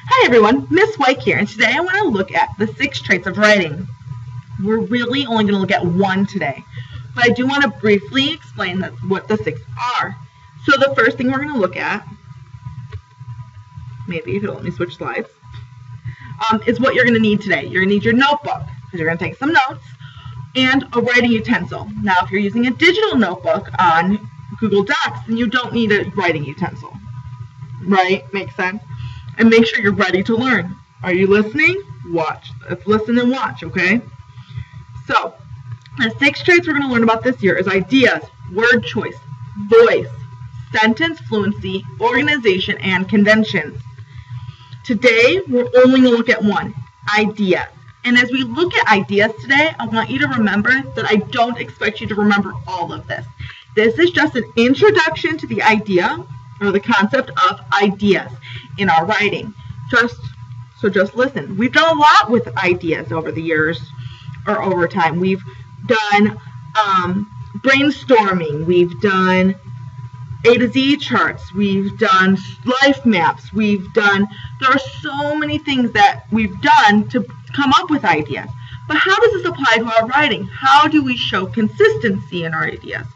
Hi everyone, Miss White here, and today I want to look at the 6 traits of writing. We're really only going to look at one today, but I do want to briefly explain what the 6 are. So the first thing we're going to look at, maybe if it'll let me switch slides, is what you're going to need today. You're going to need your notebook, because you're going to take some notes, and a writing utensil. Now if you're using a digital notebook on Google Docs, then you don't need a writing utensil. Right? Makes sense? And make sure you're ready to learn. Are you listening? Watch. Let's listen and watch, okay? So, the 6 traits we're going to learn about this year is ideas, word choice, voice, sentence fluency, organization, and conventions. Today, we're only going to look at one, ideas. And as we look at ideas today, I want you to remember that I don't expect you to remember all of this. This is just an introduction to the idea or the concept of ideas in our writing. So just listen. We've done a lot with ideas over the years or over time. We've done brainstorming. We've done A to Z charts. We've done life maps. There are so many things that we've done to come up with ideas. But how does this apply to our writing? How do we show consistency in our ideas?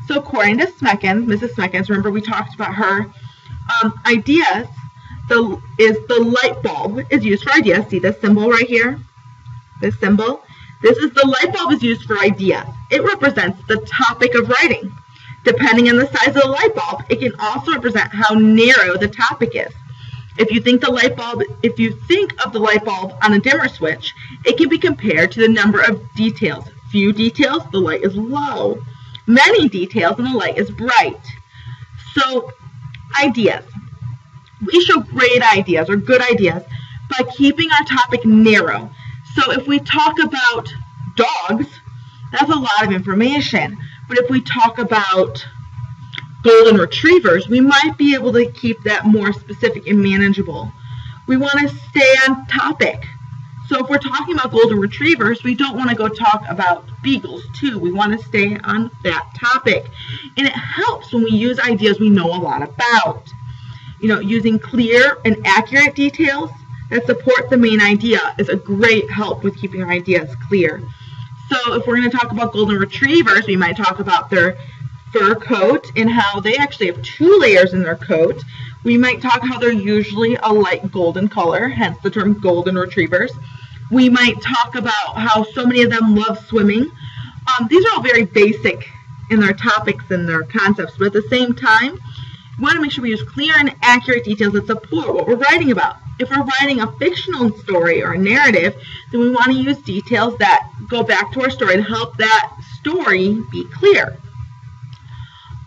So according to Smekens, Mrs. Smekens, remember we talked about her, ideas, the light bulb is used for ideas. See this symbol right here? This symbol? The light bulb is used for ideas. It represents the topic of writing. Depending on the size of the light bulb, it can also represent how narrow the topic is. If you think of the light bulb on a dimmer switch, it can be compared to the number of details. Few details, the light is low. Many details, and the light is bright. So, ideas. We show great ideas or good ideas by keeping our topic narrow. So if we talk about dogs, that's a lot of information. But if we talk about golden retrievers, we might be able to keep that more specific and manageable. We want to stay on topic. So if we're talking about golden retrievers, we don't want to go talk about beagles too. We want to stay on that topic. And it helps when we use ideas we know a lot about. Using clear and accurate details that support the main idea is a great help with keeping our ideas clear. So if we're going to talk about golden retrievers, we might talk about their fur coat and how they actually have 2 layers in their coat. We might talk how they're usually a light golden color, hence the term golden retrievers. We might talk about how so many of them love swimming. These are all very basic in their topics and their concepts, but at the same time, we want to make sure we use clear and accurate details that support what we're writing about. If we're writing a fictional story or a narrative, then we want to use details that go back to our story to help that story be clear.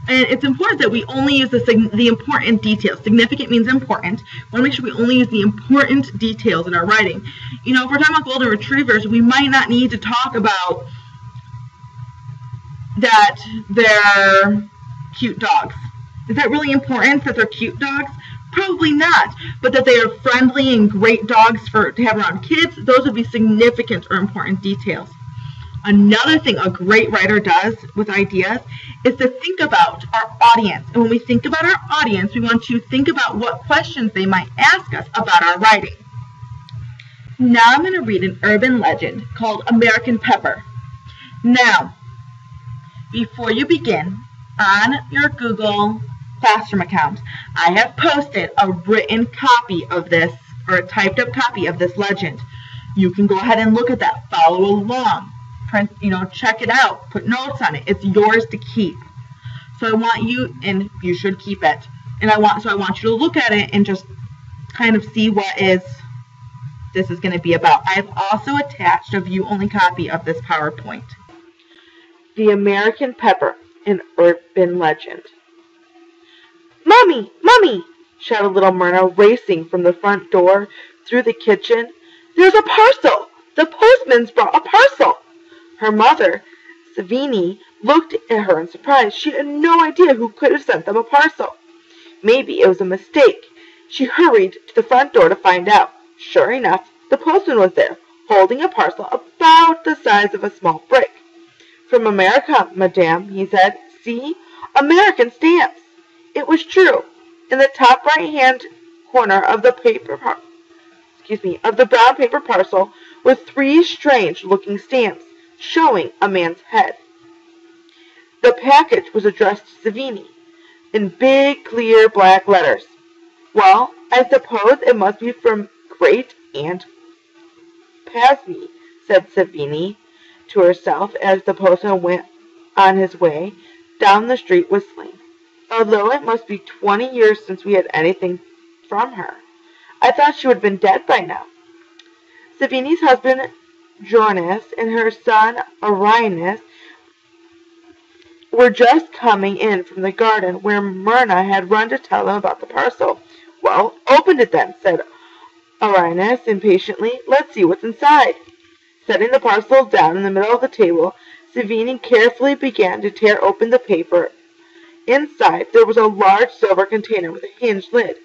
And it's important that we only use the important details. Significant means important. We want to make sure we only use the important details in our writing. If we're talking about golden retrievers, we might not need to talk about that they're cute dogs. Is that really important that they're cute dogs? Probably not. But that they are friendly and great dogs to have around kids, those would be significant or important details. Another thing a great writer does with ideas is to think about our audience. And when we think about our audience, we want to think about what questions they might ask us about our writing. Now I'm going to read an urban legend called American Pepper. Now, before you begin, on your Google Classroom account, I have posted a written copy of this, or a typed up copy of this legend. You can go ahead and look at that, follow along. Check it out, put notes on it. It's yours to keep. So I want you, and you should keep it. And I want you to look at it and just kind of see what this is going to be about. I've also attached a view-only copy of this PowerPoint. The American Pepper, an urban legend. "Mommy, Mommy!" shouted little Myrna, racing from the front door through the kitchen. "There's a parcel! The postman's brought a parcel!" Her mother, Savini, looked at her in surprise. She had no idea who could have sent them a parcel. Maybe it was a mistake. She hurried to the front door to find out. Sure enough, the postman was there, holding a parcel about the size of a small brick. "From America, madame," he said. "See, American stamps." It was true. In the top right-hand corner of the paper of the brown paper parcel were 3 strange-looking stamps showing a man's head. The package was addressed to Savini in big, clear black letters. "Well, I suppose it must be from Great Aunt Pasmi," said Savini to herself as the postman went on his way down the street whistling. "Although it must be 20 years since we had anything from her. I thought she would have been dead by now." Savini's husband Jonas and her son Arrhenius were just coming in from the garden where Myrna had run to tell them about the parcel. "Well, open it then," said Arrhenius impatiently. "Let's see what's inside." Setting the parcel down in the middle of the table, Savini carefully began to tear open the paper. Inside there was a large silver container with a hinged lid,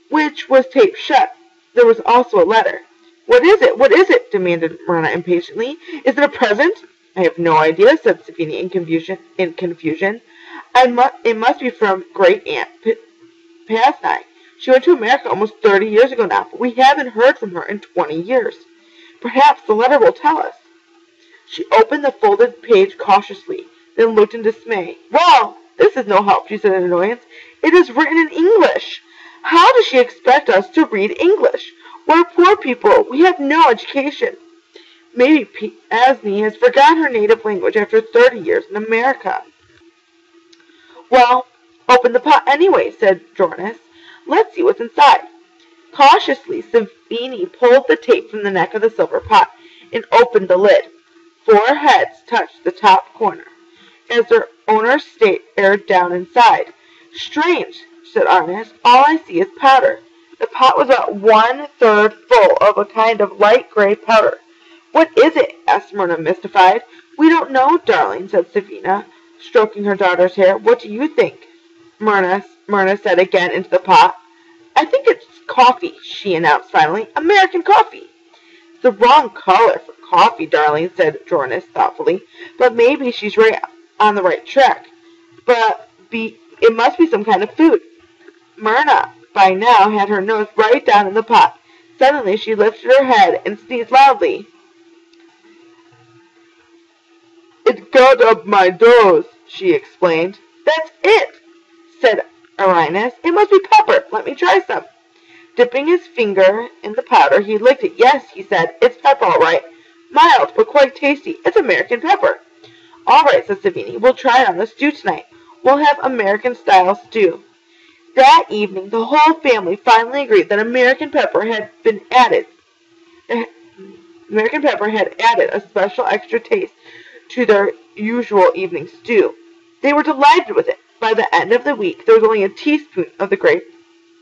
which was taped shut. There was also a letter. "What is it? What is it?" demanded Myrna impatiently. "Is it a present?" "I have no idea," said Savini in confusion. It must be from Great Aunt Pasmi. She went to America almost 30 years ago now, but we haven't heard from her in 20 years. Perhaps the letter will tell us." She opened the folded page cautiously, then looked in dismay. "Well, this is no help," she said in annoyance. "It is written in English. How does she expect us to read English? We're poor people. We have no education. Maybe Pasmi has forgotten her native language after 30 years in America." "Well, open the pot anyway," said Jonas. "Let's see what's inside." Cautiously, Savini pulled the tape from the neck of the silver pot and opened the lid. 4 heads touched the top corner, as their owners stared down inside. "Strange," said Arrhenius. "All I see is powder." The pot was about 1/3 full of a kind of light gray powder. "What is it?" asked Myrna, mystified. "We don't know, darling," said Savini, stroking her daughter's hair. "What do you think?" Myrna said again into the pot. "I think it's coffee," she announced finally. "American coffee." "It's the wrong color for coffee, darling," said Jonas thoughtfully. "But maybe she's on the right track. It must be some kind of food." Myrna by now had her nose right down in the pot. Suddenly she lifted her head and sneezed loudly. "It got up my nose," she explained. "That's it," said Arrhenius. "It must be pepper. Let me try some." Dipping his finger in the powder, he licked it. "Yes," he said, "it's pepper all right. Mild, but quite tasty. It's American pepper." "All right," said Savini. "We'll try it on the stew tonight. We'll have American-style stew." That evening, the whole family finally agreed that American pepper had added a special extra taste to their usual evening stew. They were delighted with it. By the end of the week, there was only a teaspoon of the gray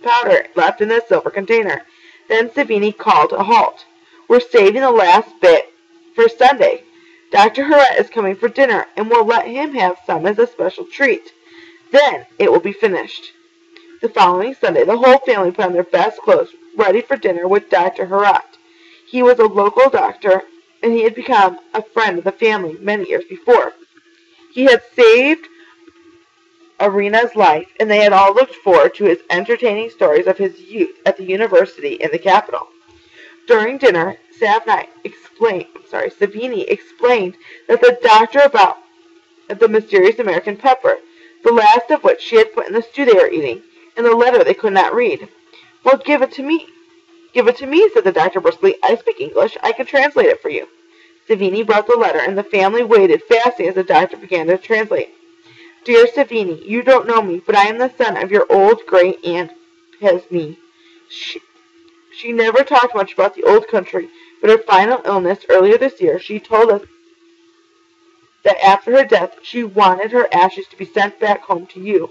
powder left in the silver container. Then Savini called a halt. "We're saving the last bit for Sunday. Dr. Harrett is coming for dinner, and we'll let him have some as a special treat. Then it will be finished." The following Sunday, the whole family put on their best clothes, ready for dinner with Dr. Harrett. He was a local doctor, and he had become a friend of the family many years before. He had saved Irina's life, and they had all looked forward to his entertaining stories of his youth at the university in the capital. During dinner, Savini explained that the doctor about the mysterious American pepper, the last of which she had put in the stew they were eating, and the letter they could not read. "Well, give it to me." "Give it to me," said the doctor briskly. "I speak English. I can translate it for you." Savini brought the letter, and the family waited, fasting as the doctor began to translate. "Dear Savini, you don't know me, but I am the son of your old great Aunt Pasmi. She never talked much about the old country, but her final illness earlier this year, she told us that after her death she wanted her ashes to be sent back home to you,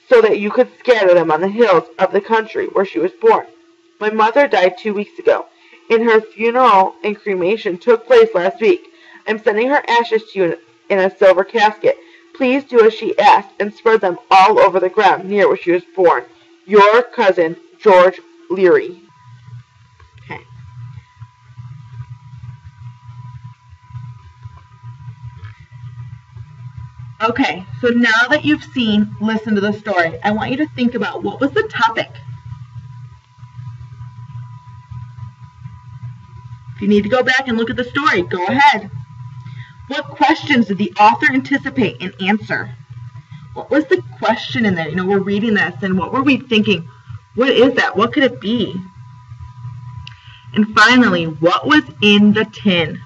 so that you could scatter them on the hills of the country where she was born. My mother died 2 weeks ago, and her funeral and cremation took place last week. I'm sending her ashes to you in a silver casket. Please do as she asked and spread them all over the ground near where she was born. Your cousin, George Leary." Okay, so now that you've listened to the story, I want you to think about what was the topic. If you need to go back and look at the story, go ahead. What questions did the author anticipate and answer? What was the question in there? You know, we're reading this, and what were we thinking? What is that? What could it be? And finally, what was in the tin?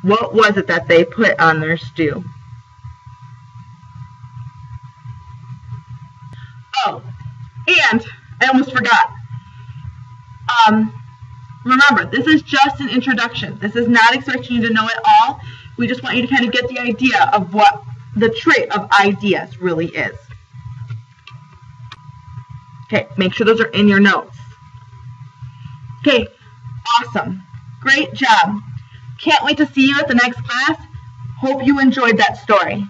What was it that they put on their stew? Oh, and I almost forgot. Remember, this is just an introduction. This is not expecting you to know it all. We just want you to kind of get the idea of what the trait of ideas really is. Okay, make sure those are in your notes. Okay, awesome. Great job. Can't wait to see you at the next class. Hope you enjoyed that story.